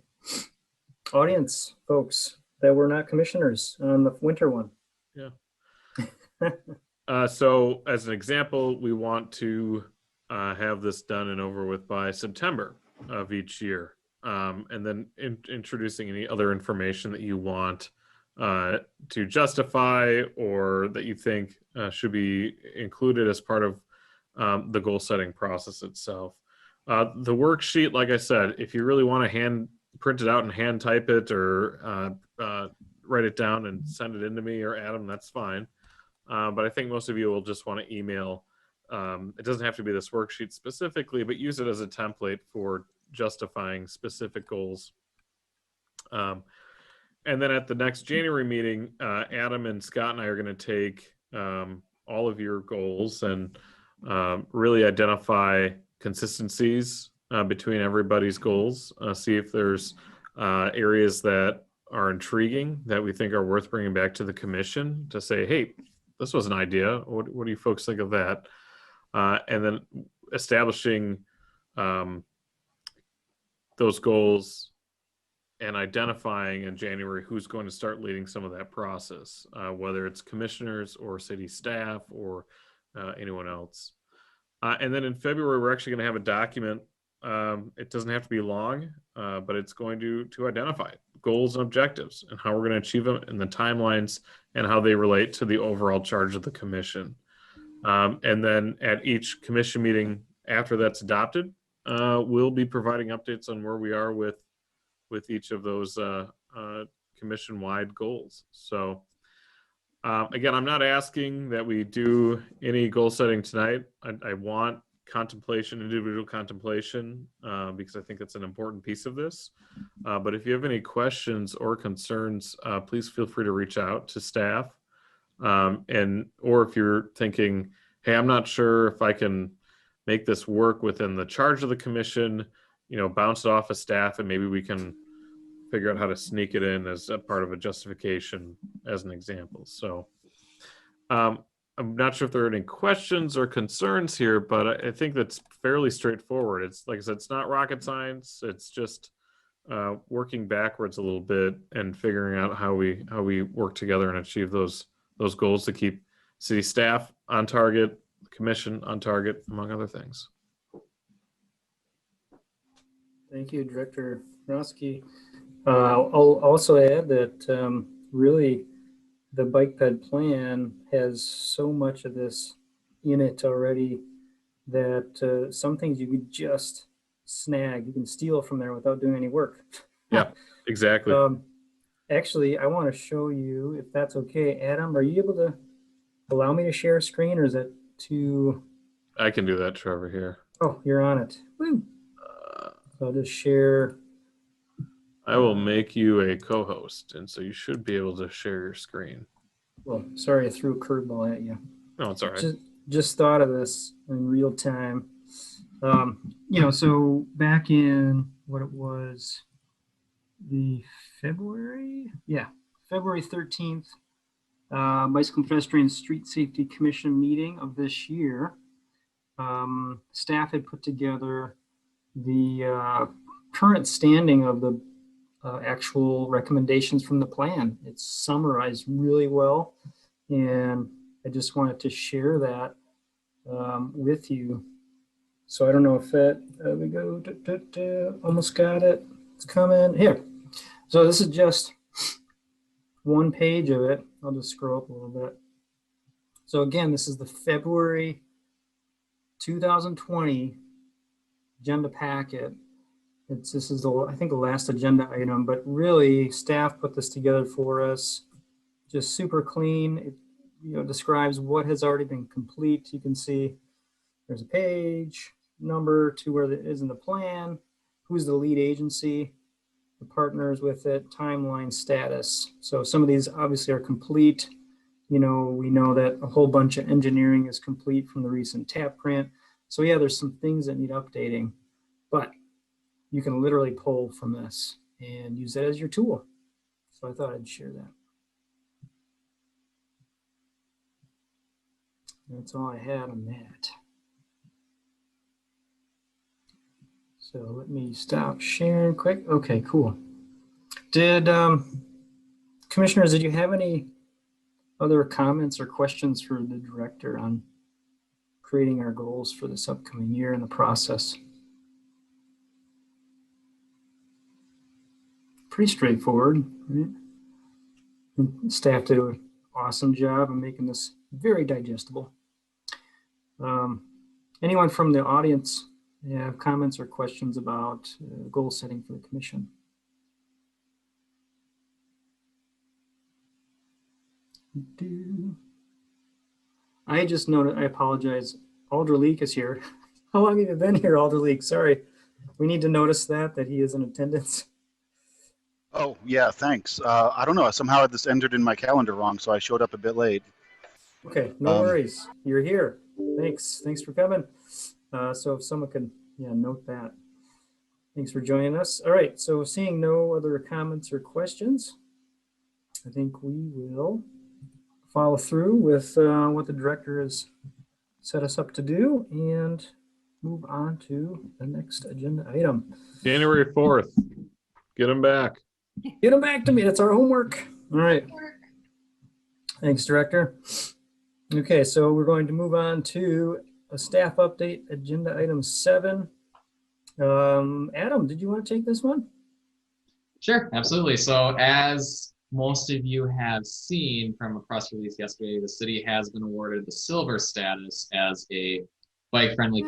audience folks that were not commissioners on the winter one. So as an example, we want to have this done and over with by September of each year. And then introducing any other information that you want to justify or that you think should be included as part of the goal setting process itself. The worksheet, like I said, if you really want to hand print it out and hand type it or write it down and send it in to me or Adam, that's fine. But I think most of you will just want to email. It doesn't have to be this worksheet specifically, but use it as a template for justifying specific goals. And then at the next January meeting, Adam and Scott and I are going to take all of your goals and really identify consistencies between everybody's goals, see if there's areas that are intriguing that we think are worth bringing back to the commission to say, hey, this was an idea. What do you folks think of that? And then establishing those goals and identifying in January who's going to start leading some of that process, whether it's commissioners or city staff or anyone else. And then in February, we're actually going to have a document. It doesn't have to be long, but it's going to identify goals and objectives and how we're going to achieve them and the timelines and how they relate to the overall charge of the commission. And then at each commission meeting after that's adopted, we'll be providing updates on where we are with each of those commission-wide goals. So again, I'm not asking that we do any goal setting tonight. I want contemplation, individual contemplation, because I think that's an important piece of this. But if you have any questions or concerns, please feel free to reach out to staff. Or if you're thinking, hey, I'm not sure if I can make this work within the charge of the commission, bounce it off of staff and maybe we can figure out how to sneak it in as a part of a justification as an example. So I'm not sure if there are any questions or concerns here, but I think that's fairly straightforward. It's like I said, it's not rocket science. It's just working backwards a little bit and figuring out how we work together and achieve those goals to keep city staff on target, commission on target, among other things. Thank you, Director Roski. I'll also add that really the Bikepad plan has so much of this in it already that some things you could just snag, you can steal from there without doing any work. Yeah, exactly. Actually, I want to show you, if that's okay. Adam, are you able to allow me to share a screen, or is that too? I can do that, Trevor, here. Oh, you're on it. Woo. So I'll just share. I will make you a co-host, and so you should be able to share your screen. Well, sorry, I threw a curveball at you. No, it's all right. Just thought of this in real time. So back in what it was, the February 13th, Bicycle and Pedestrian Street Safety Commission meeting of this year. Staff had put together the current standing of the actual recommendations from the plan. It's summarized really well, and I just wanted to share that with you. So I don't know if that, we go, almost got it. It's coming here. So this is just one page of it. I'll just scroll up a little bit. So again, this is the February 2020 agenda packet. This is I think the last agenda item, but really staff put this together for us. Just super clean. It describes what has already been complete. You can see there's a page number to where it is in the plan, who's the lead agency, the partners with it, timeline, status. So some of these obviously are complete. We know that a whole bunch of engineering is complete from the recent TAP grant. So yeah, there's some things that need updating, but you can literally pull from this and use that as your tool. So I thought I'd share that. That's all I had on that. So let me stop sharing quick. Okay, cool. Commissioners, did you have any other comments or questions for the director on creating our goals for this upcoming year in the process? Pretty straightforward, right? And staff did an awesome job of making this very digestible. Anyone from the audience have comments or questions about goal setting for the commission? I just noted, I apologize, Alder Leek is here. How long have you been here, Alder Leek? Sorry. We need to notice that he is in attendance. Oh, yeah, thanks. I don't know. Somehow this entered in my calendar wrong, so I showed up a bit late. Okay, no worries. You're here. Thanks for coming. So if someone could, note that. Thanks for joining us. All right, so seeing no other comments or questions, I think we will follow through with what the director has set us up to do and move on to the next agenda item. January 4th. Get them back. Get them back to me. That's our homework. All right. Thanks, Director. Okay, so we're going to move on to a staff update, agenda item 7. Adam, did you want to take this one? Sure, absolutely. So as most of you have seen from a press release yesterday, the city has been awarded the silver status as a bike-friendly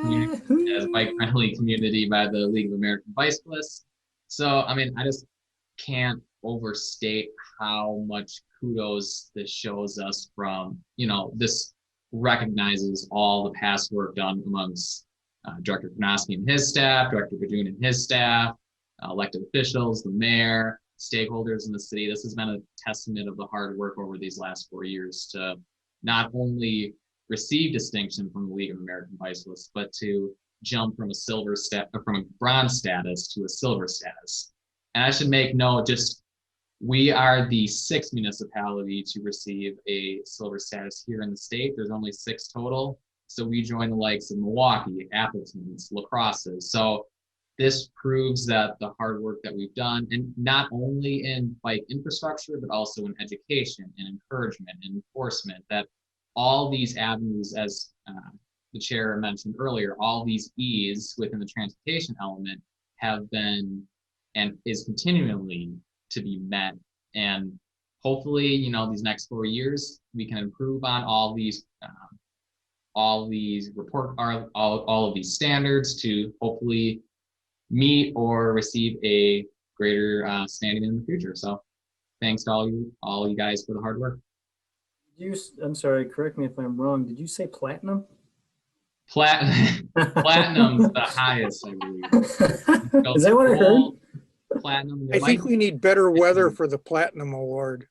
community by the League of American Bicyclists. So, I mean, I just can't overstate how much kudos this shows us from, this recognizes all the past work done amongst Director Konoski and his staff, Director Bajoun and his staff, elected officials, the mayor, stakeholders in the city. This has been a testament of the hard work over these last 4 years to not only receive distinction from the League of American Bicyclists, but to jump from a bronze status to a silver status. And I should make note, we are the 6th municipality to receive a silver status here in the state. There's only 6 total. So we join the likes of Milwaukee, Appleton's, La Crosse's. So this proves that the hard work that we've done, and not only in bike infrastructure, but also in education and encouragement and enforcement, that all these avenues, as the chair mentioned earlier, all these E's within the transportation element have been and is continually to be met. And hopefully, you know, these next 4 years, we can improve on all these all of these standards to hopefully meet or receive a greater standing in the future. So thanks to all you guys for the hard work. I'm sorry, correct me if I'm wrong. Did you say platinum? Platinum's the highest, I believe. Is that what I heard? Platinum. I think we need better weather for the Platinum Award.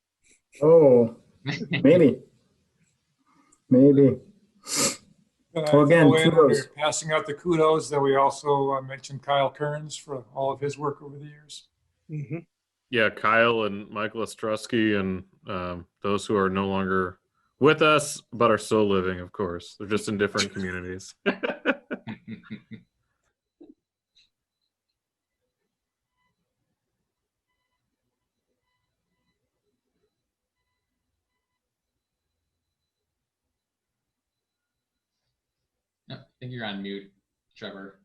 Oh, maybe. Maybe. Well, again, When kudos. we're passing out the kudos, that we also mentioned Kyle Kearns for all of his work over the years. Mm-hmm. Yeah, Kyle and Michael Ostrowski and those who are no longer with us, but are still living, of course. They're just in different communities. I think you're on mute, Trevor.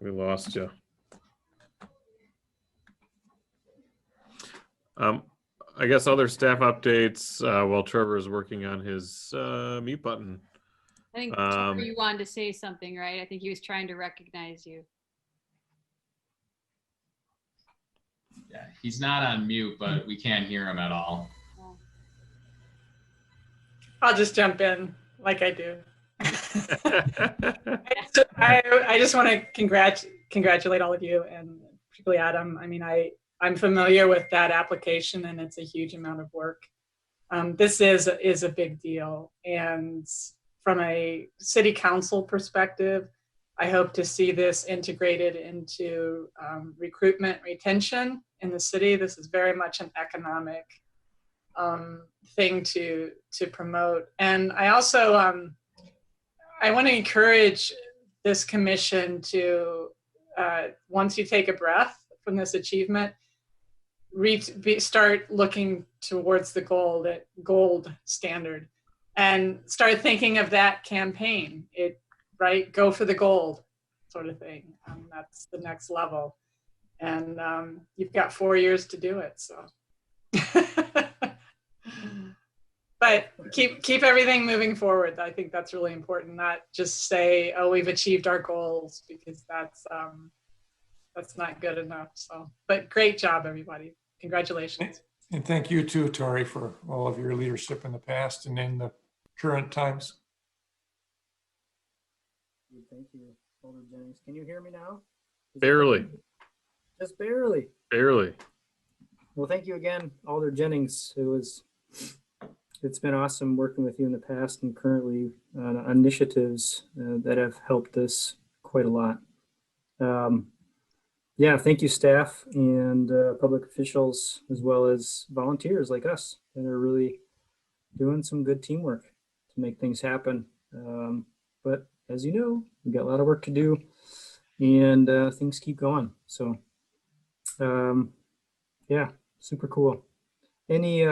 We lost you. I guess other staff updates while Trevor is working on his mute button. I think Trevor, you wanted to say something, right? I think he was trying to recognize you. Yeah, he's not on mute, but we can't hear him at all. I'll just jump in like I do. I just want to congratulate all of you, and particularly Adam. I mean, I'm familiar with that application, and it's a huge amount of work. This is a big deal, and from a city council perspective, I hope to see this integrated into recruitment, retention in the city. This is very much an economic thing to promote. And I also I want to encourage this commission to once you take a breath from this achievement, start looking towards the gold standard, and start thinking of that campaign. Right, go for the gold sort of thing. That's the next level, and you've got 4 years to do it. So. But keep everything moving forward. I think that's really important. Not just say, "Oh, we've achieved our goals," because that's not good enough. So, but great job, everybody! Congratulations. And thank you too, Tori, for all of your leadership in the past and in the current times. Thank you, Alder Jennings. Can you hear me now? Barely. Just barely. Barely. Well, thank you again, Alder Jennings. It's been awesome working with you in the past and currently on initiatives that have helped us quite a lot. Yeah, thank you, staff and public officials, as well as volunteers like us that are really doing some good teamwork to make things happen. But as you know, we've got a lot of work to do, and things keep going. So, yeah, super cool. Any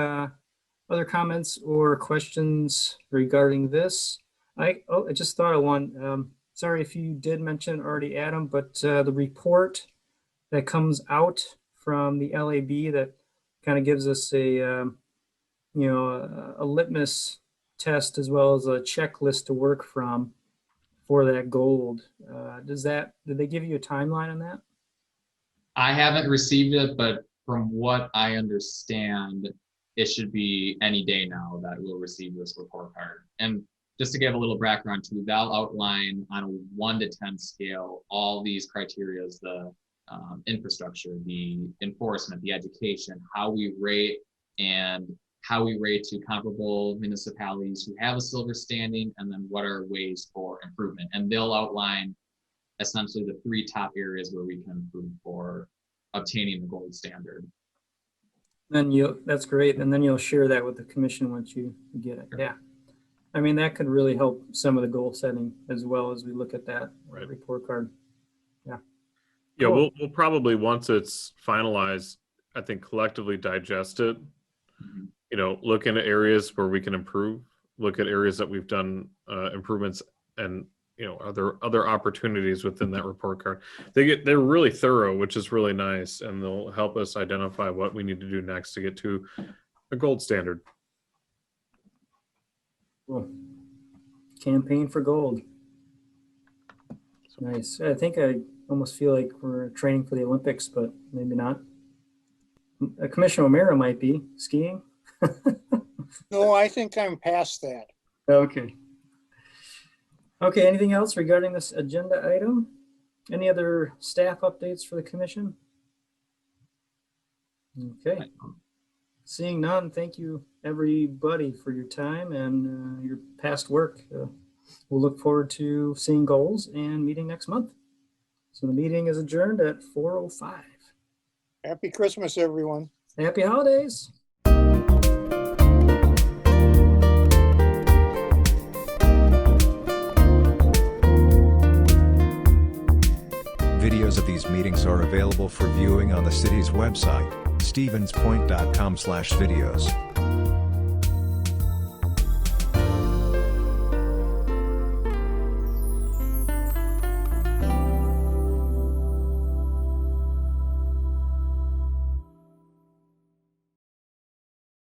other comments or questions regarding this? I just thought of one. Sorry if you did mention already, Adam, but the report that comes out from the LAB that kind of gives us a litmus test as well as a checklist to work from for that gold. Did they give you a timeline on that? I haven't received it, but from what I understand, it should be any day now that we'll receive this report card. And just to give a little background too, they'll outline on a 1 to 10 scale all these criteria: the infrastructure, the enforcement, the education, how we rate, and how we rate to comparable municipalities who have a silver standing, and then what are ways for improvement. And they'll outline essentially the 3 top areas where we can improve for obtaining the gold standard. Then that's great. And then you'll share that with the commission once you get it. Yeah. I mean, that could really help some of the goal setting as well as we look at that report card. Yeah. Yeah, cool. We'll probably, once it's finalized, I think collectively digest it look into areas where we can improve, look at areas that we've done improvements, and are there other opportunities within that report card. They're really thorough, which is really nice, and they'll help us identify what we need to do next to get to a gold standard. Cool. Campaign for gold. Nice. I think I almost feel like we're training for the Olympics, but maybe not. Commissioner O'Mara might be skiing. No, I think I'm past that. Okay. Okay, anything else regarding this agenda item? Any other staff updates for the commission? Okay. Seeing none, thank you everybody for your time and your past work. We'll look forward to seeing goals and meeting next month. So the meeting is adjourned at 4:05. Happy Christmas, everyone. Happy holidays. Videos of these meetings are available for viewing on the city's website, stevenspoint.com/videos.